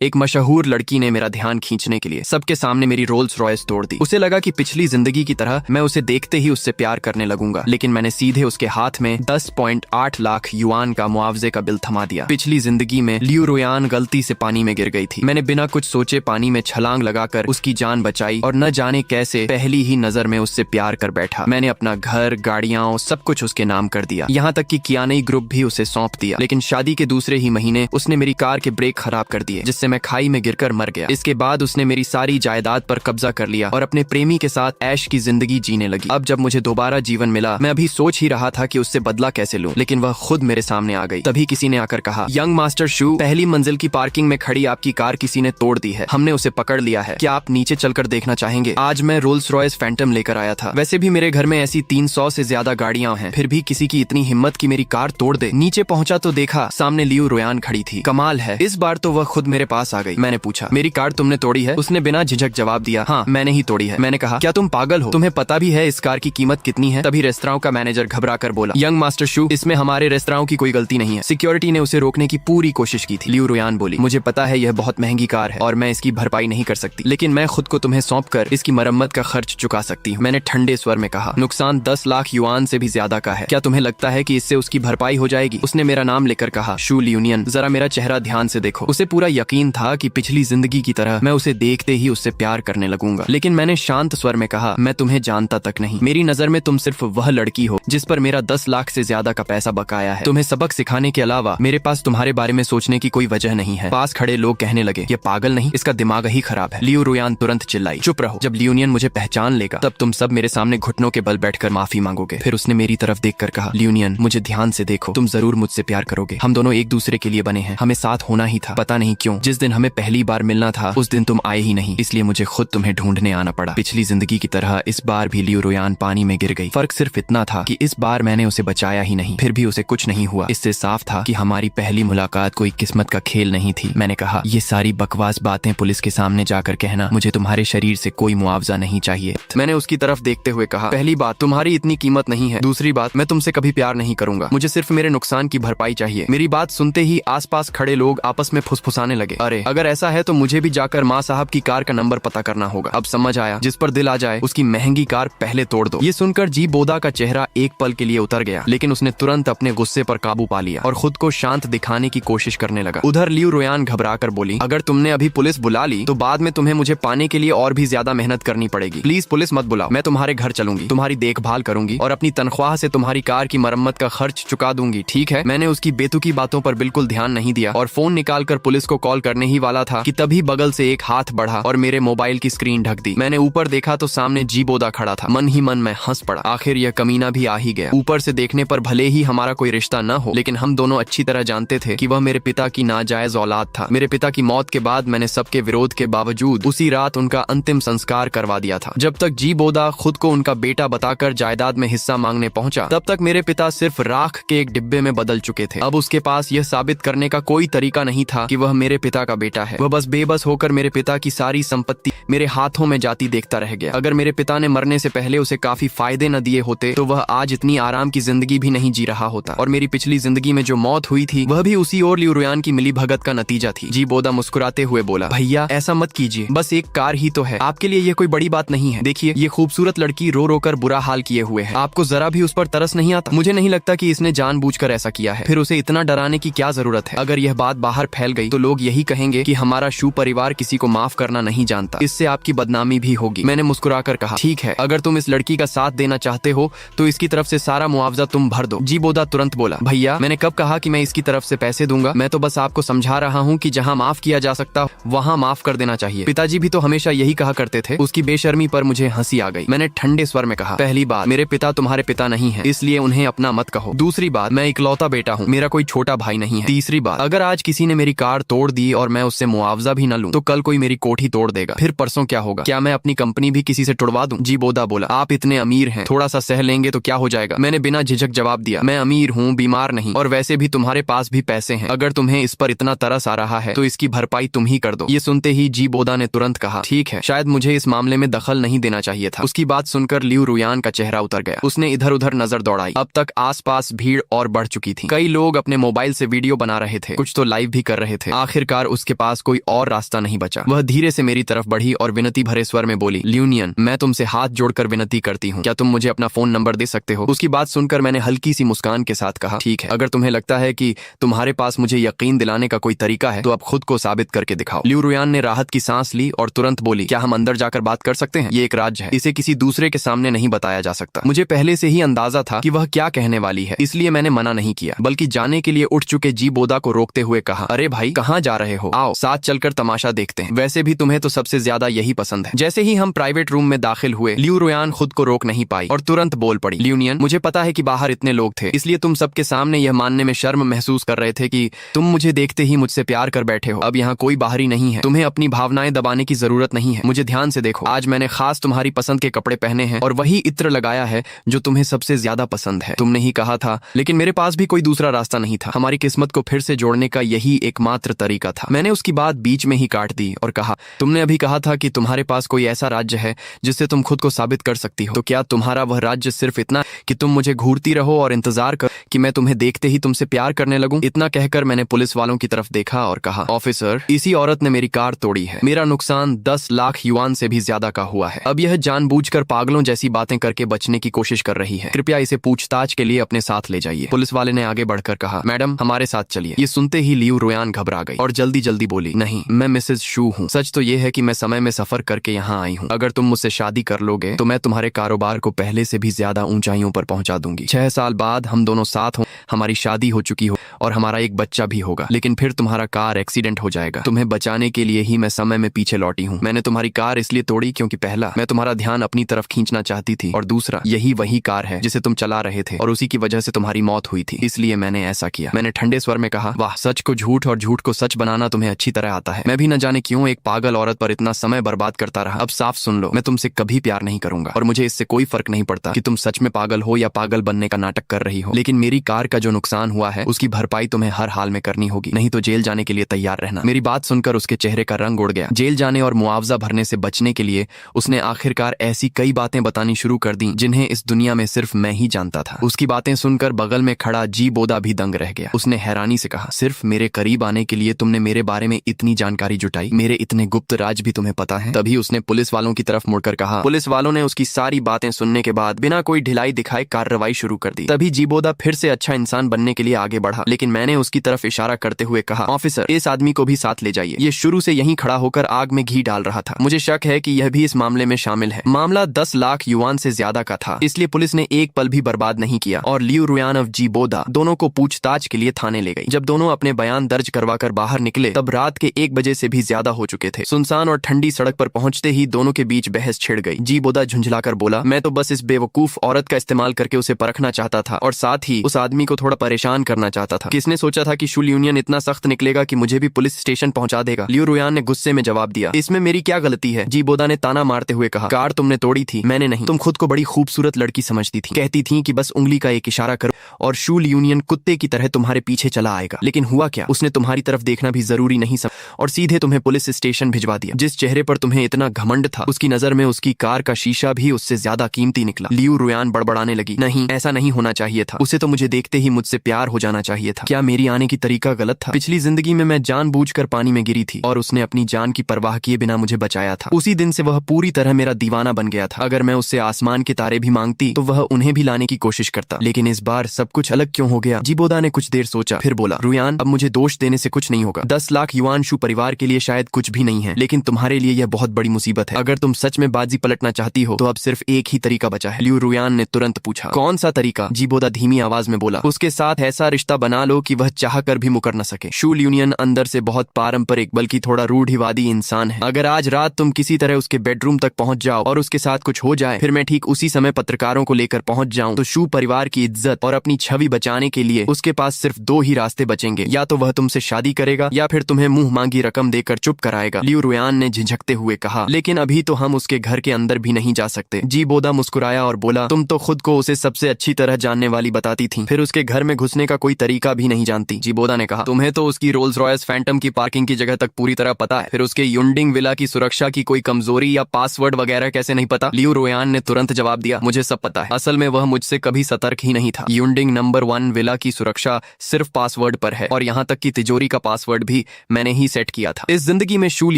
एक मशहूर लड़की ने मेरा ध्यान खींचने के लिए सबके सामने मेरी रोल्स रॉयस तोड़ दी। उसे लगा कि पिछली जिंदगी की तरह मैं उसे देखते ही उससे प्यार करने लगूंगा, लेकिन मैंने सीधे उसके हाथ में 10.8 लाख युआन का मुआवजे का बिल थमा दिया। पिछली जिंदगी में लियू रुयान गलती से पानी में गिर गई थी। मैंने बिना कुछ सोचे पानी में छलांग लगाकर उसकी जान बचाई और न जाने कैसे पहली ही नजर में उससे प्यार कर बैठा। मैंने अपना घर, गाड़ियां, सब कुछ उसके नाम कर दिया, यहाँ तक कि कियानई ग्रुप भी उसे सौंप दिया। लेकिन शादी के दूसरे ही महीने उसने मेरी कार के ब्रेक खराब कर दिए, जिससे मैं खाई में गिरकर मर गया। इसके बाद उसने मेरी सारी जायदाद पर कब्जा कर लिया और अपने प्रेमी के साथ ऐश की जिंदगी जीने लगी। अब जब मुझे दोबारा जीवन मिला, मैं अभी सोच ही रहा था कि उससे बदला कैसे लूं, लेकिन वह खुद मेरे सामने आ गई। तभी किसी ने आकर कहा, यंग मास्टर शू, पहली मंजिल की पार्किंग में खड़ी आपकी कार किसी ने तोड़ दी है। हमने उसे पकड़ लिया है। क्या आप नीचे चलकर देखना चाहेंगे? आज मैं रोल्स रॉयस फैंटम लेकर आया था। वैसे भी मेरे घर में ऐसी 300 से ज्यादा गाड़ियां हैं, फिर भी किसी की इतनी हिम्मत की मेरी कार तोड़ दे। नीचे पहुंचा तो देखा सामने लियू रुयान खड़ी थी। कमाल है, इस बार तो वह खुद मेरे पास आ गई। मैंने पूछा, मेरी कार तुमने तोड़ी है? उसने बिना झिझक जवाब दिया, हाँ मैंने ही तोड़ी है। मैंने कहा, क्या तुम पागल हो? तुम्हें पता भी है इस कार की कीमत कितनी है? तभी रेस्तरां का मैनेजर घबरा कर बोला, यंग मास्टर शू, इसमें हमारे रेस्तरां की कोई गलती नहीं है। सिक्योरिटी ने उसे रोकने की पूरी कोशिश की थी। लियू रुयान बोली, मुझे पता है यह बहुत महंगी कार है और मैं इसकी भरपाई नहीं कर सकती, लेकिन मैं खुद को तुम्हें सौंप कर इसकी मरम्मत का खर्च चुका सकती हूँ। मैंने ठंडे स्वर में कहा, नुकसान 10 लाख युआन से भी ज्यादा का है। क्या तुम्हें लगता है कि इससे उसकी भरपाई हो जाएगी? उसने मेरा नाम लेकर कहा, शू लियूनियन, जरा मेरा चेहरा ध्यान से देखो। उसे पूरा यकीन था कि पिछली जिंदगी की तरह मैं उसे देखते ही उससे प्यार करने लगूंगा। लेकिन मैंने शांत स्वर में कहा, मैं तुम्हें जानता तक नहीं। मेरी नजर में तुम सिर्फ वह लड़की हो जिस पर मेरा 10 लाख से ज्यादा का पैसा बकाया है। तुम्हें सबक सिखाने के अलावा मेरे पास तुम्हारे बारे में सोचने की कोई वजह नहीं है। पास खड़े लोग कहने लगे, ये पागल नहीं, इसका दिमाग ही खराब है। लियू रुयान तुरंत चिल्लाई, चुप रहो, जब लियूनियन मुझे पहचान लेगा तब तुम सब मेरे सामने घुटनों के बल बैठकर माफी मांगोगे। फिर उसने मेरी तरफ देखकर कहा, लियूनियन, मुझे ध्यान से देखो, तुम जरूर मुझसे प्यार करोगे। हम दोनों एक दूसरे के लिए बने हैं, हमें साथ होना ही था। पता नहीं क्यों जिस दिन हमें पहली बार मिलना था उस दिन तुम आए ही नहीं, इसलिए मुझे खुद तुम्हें ढूंढने आना पड़ा। पिछली जिंदगी की तरह इस बार भी लियू रुयान पानी में गिर गई। फर्क सिर्फ इतना था कि इस बार मैंने उसे बचाया ही नहीं, फिर भी उसे कुछ नहीं हुआ। इससे साफ था कि हमारी पहली मुलाकात कोई किस्मत का खेल नहीं थी। मैंने कहा, ये सारी बकवास बातें पुलिस के सामने जाकर कहना, मुझे तुम्हारे शरीर से कोई मुआवजा नहीं चाहिए। मैंने उसकी तरफ देखते हुए कहा, पहली बात, तुम्हारी इतनी कीमत नहीं है। दूसरी बात, मैं तुमसे कभी प्यार नहीं करूंगा। मुझे सिर्फ मेरे नुकसान की भरपाई चाहिए। मेरी बात सुनते ही आसपास खड़े लोग आपस में फुसफुसाने लगे। अरे अगर ऐसा है तो मुझे भी जाकर माँ साहब की कार का नंबर पता करना होगा। अब समझ आया, जिस पर दिल आ जाए उसकी महंगी कार पहले तोड़ दो। ये सुनकर जी बोदा का चेहरा एक पल के लिए उतर गया, लेकिन उसने तुरंत अपने गुस्से पर काबू पा लिया और खुद को शांत दिखाने की कोशिश करने लगा। उधर लियू रुयान घबरा कर बोली, अगर तुमने अभी पुलिस बुला ली तो बाद में तुम्हें मुझे पाने के लिए और भी ज्यादा मेहनत करनी पड़ेगी। प्लीज पुलिस मत बुलाओ। मैं तुम्हारे घर चलूंगी, तुम्हारी देखभाल करूंगी और अपनी तनख्वाह से तुम्हारी कार की मरम्मत का खर्च चुका दूंगी, ठीक है? मैंने उसकी बेतुकी बातों पर बिल्कुल ध्यान नहीं दिया और फोन निकालकर पुलिस को कॉल करने ही वाला था कि तभी बगल से एक हाथ बढ़ा और मेरे मोबाइल की स्क्रीन ढक दी। मैंने ऊपर देखा तो सामने जी बोदा खड़ा था। मन ही मन मैं हंस पड़ा। आखिर यह कमीना भी आ ही गया। ऊपर से देखने पर भले ही हमारा कोई रिश्ता न हो, लेकिन हम दोनों अच्छी तरह जानते थे कि वह मेरे पिता की नाजायज औलाद था। मेरे पिता की मौत के बाद मैंने सबके विरोध के बावजूद उसी रात उनका अंतिम संस्कार करवा दिया था। जब तक जी बोदा खुद को उनका बेटा बताकर जायदाद में हिस्सा मांगने पहुंचा, तब तक मेरे पिता सिर्फ राख के एक डिब्बे में बदल चुके थे। अब उसके पास यह साबित करने का कोई तरीका नहीं था कि वह मेरे पिता का बेटा है। वह बस बेबस होकर मेरे पिता की सारी संपत्ति मेरे हाथों में जाती देखता रह गया। अगर मेरे पिता ने मरने से पहले उसे काफी फायदे न दिए होते तो वह आज इतनी आराम की जिंदगी भी नहीं जी रहा होता। और मेरी पिछली जिंदगी में जो मौत हुई थी वह भी उसी और लियू रुयान की मिली भगत का नतीजा थी। जी बोदा मुस्कुराते हुए बोला, भैया ऐसा मत कीजिए, बस एक कार ही तो है, आपके लिए ये कोई बड़ी बात नहीं है। देखिए ये खूबसूरत लड़की रो रो कर बुरा हाल किए हुए है, आपको जरा भी उस पर तरस नहीं आता? मुझे नहीं लगता कि इसने जानबूझकर ऐसा किया है। फिर उसे इतना डराने की क्या जरूरत है? अगर यह बात बाहर फैल गई तो लोग यही कहेंगे कि हमारा शू परिवार किसी को माफ करना नहीं जानता। इससे आपकी बदनामी भी होगी। मैंने मुस्कुराकर कहा, ठीक है, अगर तुम इस लड़की का साथ देना चाहते हो तो इसकी तरफ से सारा मुआवजा तुम भर दो। जी बोदा तुरंत बोला, भैया मैंने कब कहा कि मैं इसकी तरफ से पैसे दूंगा? मैं तो बस आपको समझा रहा हूँ कि जहाँ माफ किया जा सकता वहाँ माफ कर देना चाहिए। पिताजी भी तो हमेशा यही कहा करते थे। उसकी बेशर्मी पर मुझे हंसी आ गई। मैंने ठंडे स्वर में कहा, पहली बात, मेरे पिता तुम्हारे पिता नहीं है, इसलिए उन्हें अपना मत कहो। दूसरी बात, मैं इकलौता बेटा हूँ, मेरा कोई छोटा भाई नहीं है। तीसरी बात, अगर आज किसी ने मेरी कार तोड़ दी और मैं उससे मुआवजा भी न लूं तो कल कोई मेरी कोठी तोड़ देगा। फिर परसों क्या होगा? क्या मैं अपनी कंपनी भी किसी से तुड़वा दूं? जी बोदा बोला, आप इतने अमीर हैं, थोड़ा सा सह लेंगे तो क्या हो जाएगा? मैंने बिना झिझक जवाब दिया, मैं अमीर हूँ, बीमार नहीं, और वैसे भी तुम्हारे पास भी पैसे हैं। अगर तुम्हें इस पर इतना तरस आ रहा है तो इसकी भरपाई तुम ही कर दो। ये सुनते ही जी बोदा ने तुरंत कहा, ठीक है, शायद मुझे इस मामले में दखल नहीं देना चाहिए था। उसकी बात सुनकर लियू रुयान का चेहरा उतर गया। उसने इधर उधर नजर दौड़ाई। अब तक आसपास भीड़ और बढ़ चुकी थी। कई लोग अपने मोबाइल से वीडियो बना रहे थे, कुछ तो लाइव भी कर रहे थे। आखिरकार उसके पास कोई और रास्ता नहीं बचा। वह धीरे से मेरी तरफ बढ़ी और विनती भरे स्वर में बोली, ल्यूनियन, मैं तुमसे हाथ जोड़कर विनती करती हूँ, क्या तुम मुझे अपना फोन नंबर दे सकते हो? उसकी बात सुनकर मैंने हल्की सी मुस्कान के साथ कहा, ठीक है, अगर तुम्हें लगता है कि तुम्हारे पास मुझे यकीन दिलाने का कोई तरीका है तो अब खुद को साबित करके दिखाओ। लियू रुयान ने राहत की सांस ली और तुरंत बोली, क्या हम अंदर जाकर बात कर सकते हैं? ये एक राज है, इसे किसी दूसरे के सामने नहीं बताया जा सकता। मुझे पहले से ही अंदाजा था कि वह क्या कहने वाली है, इसलिए मैंने मना नहीं किया, बल्कि जाने के लिए उठ चुके जी बोदा को रोकते हुए कहा, अरे भाई, कहाँ जा रहे हो? आओ साथ चलकर तमाशा देखते हैं, वैसे भी तुम्हें तो सबसे ज्यादा यही पसंद है। जैसे ही हम प्राइवेट रूम में दाखिल हुए, लियू रुयान खुद को रोक नहीं पाई और तुरंत बोल पड़ी, ल्यूनियन, मुझे पता है कि बाहर इतने लोग थे, इसलिए तुम सबके सामने यह मानने में शर्म महसूस कर रहे थे कि तुम मुझे देखते ही मुझसे प्यार कर बैठे हो। अब यहाँ कोई बाहरी नहीं है, तुम्हें अपनी भावनाएं दबाने की जरूरत नहीं है। मुझे ध्यान से देखो, आज मैंने खास तुम्हारी पसंद के कपड़े पहने हैं और वही इत्र लगाया है जो तुम्हें सबसे ज्यादा पसंद है। तुमने ही कहा था, लेकिन मेरे पास भी कोई दूसरा रास्ता नहीं था। हमारी किस्मत को फिर से जोड़ने का यही एकमात्र तरीका था। मैंने उसकी बात बीच में ही काट दी और कहा, तुमने अभी कहा था कि तुम्हारे पास कोई ऐसा राज्य है जिससे तुम खुद को साबित कर सकती हो, तो क्या तुम्हारा वह राज्य सिर्फ इतना कि तुम मुझे घूरती रहो और इंतजार कर कि मैं तुम्हें देखते ही तुमसे प्यार करने लगूं? इतना कहकर मैंने पुलिस वालों की तरफ देखा और कहा, ऑफिसर, इसी औरत ने मेरी कार तोड़ी है। मेरा नुकसान 10 लाख युआन से भी ज्यादा का हुआ है। अब यह जानबूझकर पागलों जैसी बातें करके बचने की कोशिश कर रही है। कृपया इसे पूछताछ के लिए अपने साथ ले जाइए। पुलिस वाले ने आगे बढ़कर कहा, मैडम, हमारे साथ चलिए। ये सुनते ही लियू रुयान घबरा गई और जल्दी जल्दी बोली, नहीं, मैं मिसेज शू हूँ। सच तो ये है कि मैं समय में सफर करके यहाँ आई हूँ। अगर तुम मुझसे शादी कर लोगे तो मैं तुम्हारे कारोबार को पहले से भी ज्यादा ऊंचाइयों पर पहुंचा दूंगी। 6 साल बाद हम दोनों साथ हों, हमारी शादी हो चुकी हो और हमारा एक बच्चा भी होगा। लेकिन फिर तुम्हारा कार एक्सीडेंट हो जाएगा। तुम्हें बचाने के लिए ही मैं समय में पीछे लौटी हूँ। मैंने तुम्हारी कार इसलिए तोड़ी क्योंकि पहला, मैं तुम्हारा ध्यान अपनी तरफ खींचना चाहती थी और दूसरा, यही वही कार है जिसे तुम चला रहे थे और उसी की वजह से तुम्हारी मौत हुई थी, इसलिए मैंने ऐसा किया। मैंने ठंडे स्वर में कहा, वाह, सच को झूठ और झूठ को सच बनाना तुम्हें अच्छी तरह आता है। मैं भी न जाने क्यों एक पागल औरत पर इतना समय बर्बाद करता रहा। अब साफ सुन लो, मैं तुमसे कभी प्यार नहीं करूंगा और मुझे इससे कोई फर्क नहीं पड़ता कि तुम सच में पागल हो या पागल बनने का नाटक कर रही हो। लेकिन मेरी कार का जो नुकसान हुआ है उसकी भरपाई तुम्हें हर हाल में करनी होगी, नहीं तो जेल जाने के लिए तैयार रहना। मेरी बात सुनकर उसके चेहरे का रंग उड़ गया। जेल जाने और मुआवजा भरने से बचने के लिए उसने आखिरकार ऐसी कई बातें बतानी शुरू कर दी जिन्हें इस दुनिया में सिर्फ मैं ही जानता था। उसकी बातें सुनकर बगल में खड़ा जी बोदा भी दंग रह गया। उसने हैरानी से कहा, सिर्फ मेरे करीब आने के लिए तुमने मेरे बारे में इतनी जानकारी जुटाई? मेरे इतने गुप्त राज भी तुम्हें पता है? तभी उसने पुलिस वालों की तरफ मुड़कर कहा। पुलिस वालों ने उसकी सारी बातें सुनने के बाद बिना कोई ढिलाई दिखाए कार्रवाई शुरू कर दी। तभी जीबोदा फिर से अच्छा इंसान बनने के लिए आगे बढ़ा, लेकिन मैंने उसकी तरफ इशारा करते हुए कहा, ऑफिसर, इस आदमी को भी साथ ले जाइए। ये शुरू से यहीं खड़ा होकर आग में घी डाल रहा था। मुझे शक है कि यह भी इस मामले में शामिल है। मामला 10 लाख युआन से ज्यादा का था, इसलिए पुलिस ने एक पल भी बर्बाद नहीं किया और लियू रुयान और जीबोदा दोनों को पूछताछ के लिए थाने ले गई। जब दोनों अपने बयान दर्ज करवाकर बाहर निकले तब रात के 1 बजे से भी ज्यादा हो चुके थे। सुनसान और ठंडी सड़क पर पहुंचते ही दोनों के बीच बहस छिड़ गई। जीबोदा झुंझलाकर बोला, मैं तो बस इस बेवकूफ औरत का इस्तेमाल करके उसे परखना चाहता था और साथ ही उस आदमी को थोड़ा परेशान करना चाहता था। किसने सोचा था कि शू ल्यूनियन इतना सख्त निकलेगा कि मुझे भी पुलिस स्टेशन पहुंचा देगा? लियू रुयान ने गुस्से में जवाब दिया, इसमें मेरी क्या गलती है? जीबोदा ने ताना मारते हुए कहा, कार तुमने तोड़ी थी, मैंने नहीं। तुम खुद को बड़ी खूबसूरत लड़की समझती थी, कहती थी कि बस उंगली का एक इशारा करो और शू ल्यूनियन कुत्ते की तरह तुम्हारे पीछे चला आएगा। लेकिन हुआ क्या? उसने तुम्हारी तरफ देखना भी जरूरी नहीं समझा और सीधे तुम्हें पुलिस स्टेशन भिजवा दिया। जिस चेहरे पर तुम्हें इतना घमंड था, उसकी नजर में उसकी कार का शीशा भी उससे ज्यादा कीमती निकला। लियू रुयान बड़बड़ाने लगी, नहीं, ऐसा नहीं होना चाहिए था। उसे तो मुझे देखते ही मुझसे प्यार हो जाना चाहिए था। क्या मेरी आने की तरीका गलत था? पिछली जिंदगी में मैं जानबूझकर पानी में गिरी थी और उसने अपनी जान की परवाह किए बिना मुझे बचाया था। उसी दिन से वह पूरी तरह मेरा दीवाना बन गया था। अगर मैं उससे आसमान के तारे भी मांगती तो वह उन्हें भी लाने की कोशिश करता, लेकिन इस बार सब कुछ अलग क्यों हो गया? जीबोदा ने कुछ देर सोचा, फिर बोला, रुयान, अब मुझे दोष देने से कुछ नहीं होगा। 10 लाख युआन शू परिवार के लिए शायद कुछ भी नहीं है, लेकिन तुम्हारे लिए यह बहुत बड़ी मुसीबत है। अगर तुम सच में बाजी पलटना चाहती हो तो अब सिर्फ एक ही तरीका बचा है। लियू रुयान ने तुरंत पूछा, कौन सा तरीका? जीबोदा धीमी आवाज में बोला, उसके साथ ऐसा रिश्ता बना लो कि वह चाह कर भी मुकर न सके। शू ल्यूनियन अंदर से बहुत पारंपरिक बल्कि थोड़ा रूढ़िवादी इंसान है। अगर आज रात तुम किसी तरह उसके बेडरूम तक पहुंच जाओ और उसके साथ कुछ हो जाए, फिर मैं ठीक उसी समय पत्रकारों को लेकर पहुंच जाऊं, तो शू परिवार की इज्जत और अपनी छवि बचाने के लिए उसके पास सिर्फ 2 ही रास्ते बचेंगे, या तो वह तुमसे शादी करेगा या फिर तुम्हें मुंह मांगी रकम देकर चुप कराएगा। लियू रुयान ने झिझकते हुए कहा, लेकिन अभी तो हम उसके घर के अंदर भी नहीं जा सकते। जीबोदा मुस्कुराया और बोला, तुम तो खुद को उसे सबसे अच्छी तरह जानने वाली बताती थी, फिर उसके घर में घुसने का कोई तरीका भी नहीं जानती। जीबोदा ने कहा, तुम्हें तो उसकी रोल्स रॉयस फैंटम की पार्किंग की जगह तक पूरी तरह पता है, फिर उसके युंडिंग विला की सुरक्षा की कोई कमजोरी या पासवर्ड वगैरह कैसे नहीं पता? लियू रुयान ने तुरंत जवाब दिया, मुझे सब पता है। असल में वह मुझसे कभी सतर्क ही नहीं था। युंडिंग नंबर 1 विला की सुरक्षा सिर्फ पासवर्ड पर है और यहाँ तक कि तिजोरी का पासवर्ड भी मैंने ही सेट किया था। इस जिंदगी में शूल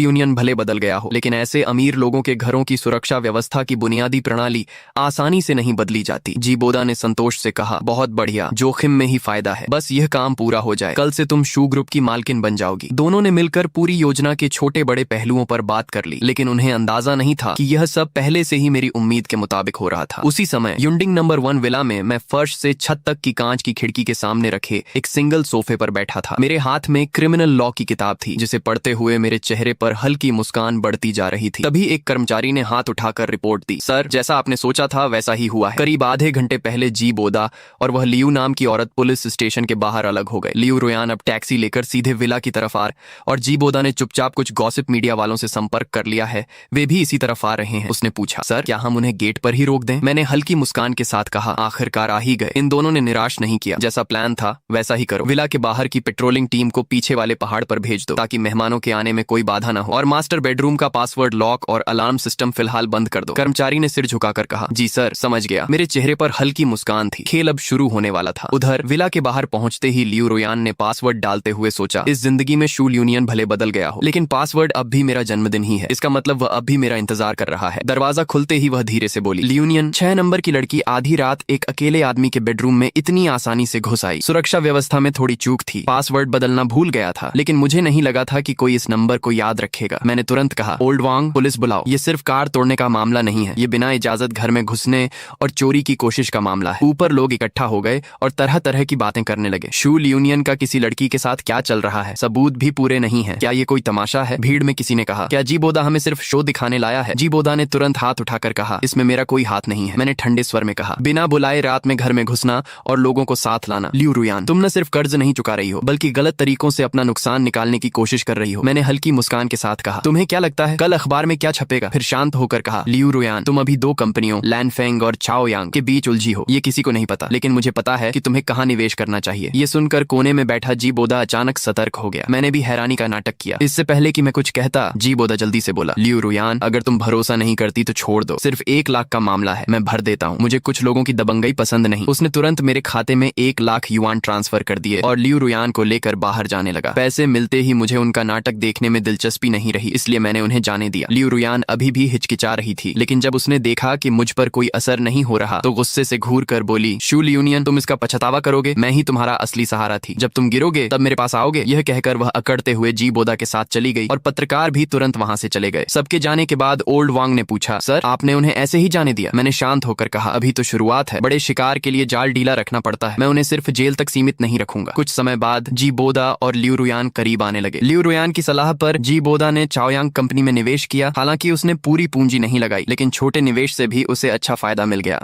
यूनियन भले बदल गया हो, लेकिन ऐसे अमीर लोगों के घरों की सुरक्षा व्यवस्था की बुनियादी प्रणाली आसानी से नहीं बदली जाती। जी बोदा ने संतोष से कहा, बहुत बढ़िया, जोखिम में ही फायदा है, बस यह काम पूरा हो जाए, कल से तुम शू ग्रुप की मालकिन बन जाओगी। दोनों ने मिलकर पूरी योजना के छोटे बड़े पहलुओं पर बात कर ली, लेकिन उन्हें अंदाजा नहीं था कि यह सब पहले से ही मेरी उम्मीद के मुताबिक हो रहा था। उसी समय युंडिंग नंबर 1 विला में मैं फर्श से छत तक की कांच की खिड़की के सामने रखे एक सिंगल सोफे पर बैठा था। मेरे हाथ में क्रिमिनल लॉ की किताब थी, जिसे पढ़ते हुए मेरे चेहरे पर हल्की मुस्कान बढ़ती जा रही थी। तभी एक कर्मचारी ने हाथ उठाकर रिपोर्ट दी, सर, जैसा आपने सोचा था वैसा ही हुआ है। करीब आधे घंटे पहले जी बोदा और वह लियू नाम की औरत पुलिस स्टेशन के बाहर अलग हो गए। लियू रोयान अब टैक्सी लेकर सीधे विला की तरफ आ, और जी बोदा ने चुपचाप कुछ गॉसिप मीडिया वालों से संपर्क कर लिया है, वे भी इसी तरफ आ रहे हैं। उसने पूछा, सर, क्या हम उन्हें गेट पर ही रोक दें? मैंने हल्की मुस्कान के साथ कहा, आखिरकार आ ही गए। इन दोनों ने निराश नहीं किया, जैसा प्लान था वैसा ही करो। विला के बाहर की पेट्रोलिंग टीम को पीछे वाले पहाड़ पर भेज दो, ताकि मेहमानों के आने में कोई बाधा न हो, और मास्टर बेडरूम का पासवर्ड लॉक और अलार्म सिस्टम फिलहाल बंद कर दो। कर्मचारी ने सिर झुकाकर कहा, जी सर, समझ गया। मेरे चेहरे पर हल्की मुस्कान थी। खेल अब शुरू होने वाला था। उधर विला के बाहर पहुंचते ही लियू रोयान ने पासवर्ड डालते हुए सोचा, इस जिंदगी में शूल यूनियन भले बदल गया हो, लेकिन पासवर्ड अब भी मेरा जन्मदिन ही है। इसका मतलब वह अब भी मेरा इंतजार कर रहा है। दरवाजा खुलते ही वह धीरे से बोली, यूनियन 6 नंबर की लड़की आधी रात एक अकेले आदमी के बेडरूम में इतनी आसानी से घुस आई। सुरक्षा व्यवस्था में थोड़ी चूक थी, पासवर्ड बदलना भूल गया था, लेकिन मुझे नहीं लगा था कि कोई इस नंबर को याद रखेगा। मैंने तुरंत कहा, ओल्ड वांग, पुलिस बुलाओ। ये सिर्फ कार तोड़ने का मामला नहीं है, ये बिना इजाजत घर में घुसने और चोरी की कोशिश का मामला है। ऊपर लोग इकट्ठा हो गए और तरह तरह की बातें करने लगे। शूल यूनियन का किसी लड़की के साथ क्या चल रहा है, सबूत भी पूरे नहीं है, क्या ये कोई तमाशा है? भीड़ में किसी ने कहा, क्या जी बोदा हमें सिर्फ शो दिखाने लाया है? जी बोदा ने तुरंत हाथ उठाकर कहा, इसमें मेरा कोई हाथ नहीं है। मैंने ठंडे स्वर में कहा, बिना बुलाए रात में घर में घुसना और लोगों को साथ लाना। लियू रोयान, तुम न सिर्फ कर्ज नहीं चुका रही हो, बल्कि गलत तरीकों से अपना नुकसान निकालने की कोशिश कर रही हो। मैंने हल्की मुस्कान के साथ कहा, तुम्हें क्या लगता है कल अखबार में क्या छपेगा? फिर शांत होकर कहा, लियू रोयान, तुम अभी 2 कंपनियों लैनफेंग और चाओ यांग के बीच उलझी हो। ये किसी को नहीं पता, लेकिन मुझे पता है कि तुम्हें कहाँ निवेश करना चाहिए। ये सुनकर कोने में बैठा जी बोदा अचानक सतर्क हो गया। मैंने भी हैरानी का नाटक किया। इससे पहले कि मैं कुछ कहता, जी बोदा जल्दी से बोला, लियू रोयान, अगर तुम भरोसा नहीं करती तो छोड़ दो, सिर्फ 1 लाख का मामला है, मैं भर देता हूँ। मुझे कुछ लोगों की दबंगई पसंद नहीं। उसने तुरंत मेरे खाते में 1 लाख युआन ट्रांसफर कर दिए और लियू रोयान को लेकर बाहर जाने लगा। पैसे मिलते ही मुझे उनका नाटक देखने में दिलचस्पी नहीं रही, इसलिए मैंने उन्हें जाने दिया। लियू रोयान अभी भी हिचकिचा रही थी, लेकिन जब उसने देखा कि मुझ पर कोई असर नहीं हो रहा तो गुस्से से घूर कर बोली, शूल यूनियन, तुम इसका पछतावा करोगे? मैं ही तुम्हारा असली सहारा थी। जब तुम गिरोगे तब मेरे पास आओगे। यह कहकर वह अकड़ते हुए जी बोदा के साथ चली गई और पत्रकार भी तुरंत वहां से चले गए। सबके जाने के बाद ओल्ड वांग ने पूछा, सर, आपने उन्हें ऐसे ही जाने दिया? मैंने शांत होकर कहा, अभी तो शुरुआत है, बड़े शिकार के लिए जाल ढीला रखना पड़ता है। मैं उन्हें सिर्फ जेल तक सीमित नहीं रखूंगा। कुछ समय बाद जी बोदा और लियू रोयान करीब आने लगे। लियू रोयान की सलाह पर जी बोदा ने चाओयांग कंपनी में निवेश किया। हालांकि उसने पूरी पूंजी नहीं लगाई, लेकिन छोटे निवेश से भी उसे अच्छा फायदा मिल गया।